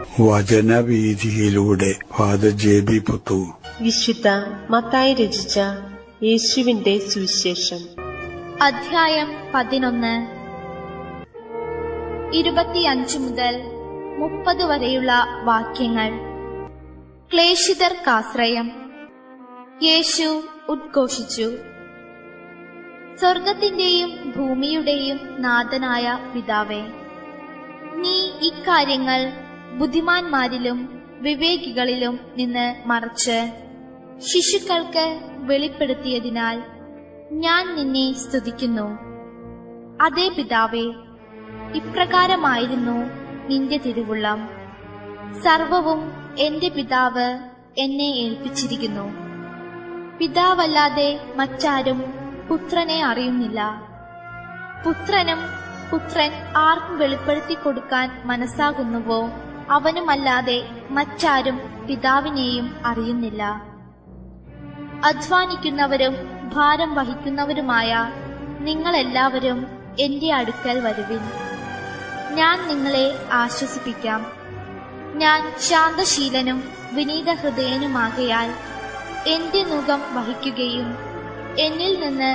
വചനവീഥിയിലൂടെ father ജെ.ബി. Puthur. വിശുദ്ധ മത്തായി രചിച്ച യേശുവിന്റെ സുവിശേഷം. അധ്യായം 11. 25 മുതൽ 30 വരെയുള്ള വാക്യങ്ങൾ. ക്ലേശിതർക്കാശ്രയം. യേശു ഉദ്ഘോഷിച്ചു, സ്വർഗത്തിന്റെയും ഭൂമിയുടെയും നാഥനായ പിതാവേ, നീ ഇക്കാര്യങ്ങൾ ബുദ്ധിമാന്മാരിലും വിവേകികളിലും നിന്ന് മറച്ച് ശിശുക്കൾക്ക് വെളിപ്പെടുത്തിയതിനാൽ ഞാൻ നിന്നെ സ്തുതിക്കുന്നു. അതേ പിതാവേ, ഇപ്രകാരമായിരുന്നു നിന്റെ തിരുവുള്ളം. സർവവും എന്റെ പിതാവ് എന്നെ ഏൽപ്പിച്ചിരിക്കുന്നു. പിതാവല്ലാതെ മറ്റാരും പുത്രനെ അറിയുന്നില്ല. പുത്രനും പുത്രൻ ആർക്കും വെളിപ്പെടുത്തി കൊടുക്കാൻ മനസ്സാകുന്നുവോ അവനുമല്ലാതെ മറ്റാരും പിതാവിനെയും അറിയുന്നില്ല. അധ്വാനിക്കുന്നവരും ഭാരം വഹിക്കുന്നവരുമായ നിങ്ങളെല്ലാവരും എന്റെ അടുക്കൽ വരുവിൻ, ഞാൻ നിങ്ങളെ ആശ്വസിപ്പിക്കാം. ഞാൻ ശാന്തശീലനും വിനീതഹൃദയനുമാകയാൽ എന്റെ നുകം വഹിക്കുകയും എന്നിൽ നിന്ന്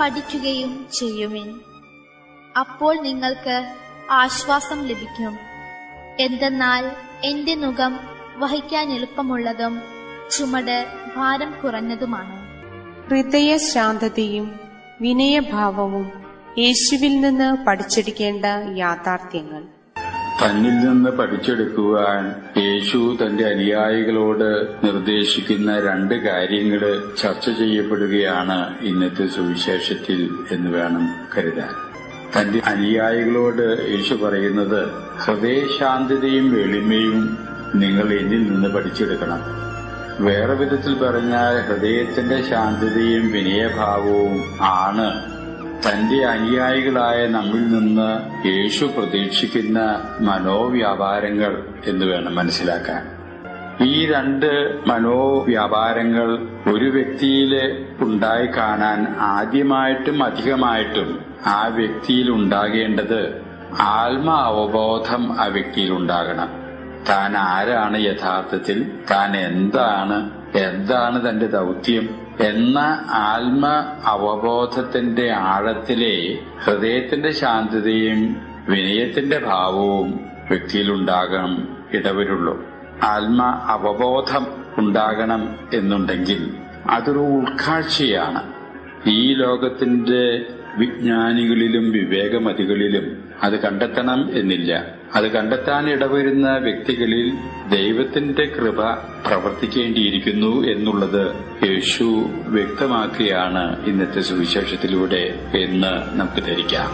പഠിക്കുകയും ചെയ്യുവിൻ. അപ്പോൾ നിങ്ങൾക്ക് ആശ്വാസം ലഭിക്കും. എന്തെന്നാൽ എന്റെ നുകം വഹിക്കാൻ എളുപ്പമുള്ളതും ചുമട് ഭാരം കുറഞ്ഞതുമാണ്. ഹൃദയശാന്തതയും വിനയഭാവവും യേശുവിൽ നിന്ന് പഠിച്ചെടുക്കേണ്ട യാഥാർത്ഥ്യങ്ങൾ. തന്നിൽ നിന്ന് പഠിച്ചെടുക്കുവാൻ യേശു തന്റെ അനുയായികളോട് നിർദ്ദേശിക്കുന്ന 2 കാര്യങ്ങൾ ചർച്ച ചെയ്യപ്പെടുകയാണ് ഇന്നത്തെ സുവിശേഷത്തിൽ എന്ന് വേണം കരുതാൻ. തന്റെ അനുയായികളോട് യേശു പറയുന്നത്, ഹൃദയശാന്തതയും എളിമയും നിങ്ങൾ എന്നിൽ നിന്ന് പഠിച്ചെടുക്കണം. വേറെ വിധത്തിൽ പറഞ്ഞാൽ ഹൃദയത്തിന്റെ ശാന്തതയും വിനയഭാവവും ആണ് തന്റെ അനുയായികളായ നമ്മിൽ നിന്ന് യേശു പ്രതീക്ഷിക്കുന്ന മനോവ്യാപാരങ്ങൾ എന്ന് വേണം മനസ്സിലാക്കാൻ. ഈ 2 മനോവ്യാപാരങ്ങൾ ഒരു വ്യക്തിയില് ഉണ്ടായി കാണാൻ ആദ്യമായിട്ടും അധികമായിട്ടും ആ വ്യക്തിയിൽ ഉണ്ടാകേണ്ടത് ആത്മ അവബോധം ആ വ്യക്തിയിൽ ഉണ്ടാകണം. താൻ ആരാണ് യഥാർത്ഥത്തിൽ, താൻ എന്താണ് തന്റെ ദൗത്യം എന്ന ആത്മ അവബോധത്തിന്റെ ആഴത്തിലെ ഹൃദയത്തിന്റെ ശാന്തതയും വിനയത്തിന്റെ ഭാവവും വ്യക്തിയിലുണ്ടാകണം ഇടവരുള്ളൂ. ആത്മ അവബോധം ഉണ്ടാകണം എന്നുണ്ടെങ്കിൽ അതൊരു ഉൾക്കാഴ്ചയാണ്. ഈ ലോകത്തിന്റെ വിജ്ഞാനികളിലും വിവേകമതികളിലും അത് കണ്ടെത്തണം എന്നില്ല. അത് കണ്ടെത്താൻ ഇടവരുന്ന വ്യക്തികളിൽ ദൈവത്തിന്റെ കൃപ പ്രവർത്തിക്കേണ്ടിയിരിക്കുന്നു എന്നുള്ളത് യേശു വ്യക്തമാക്കുകയാണ് ഇന്നത്തെ സുവിശേഷത്തിലൂടെ എന്ന് നമുക്ക് ധരിക്കാം.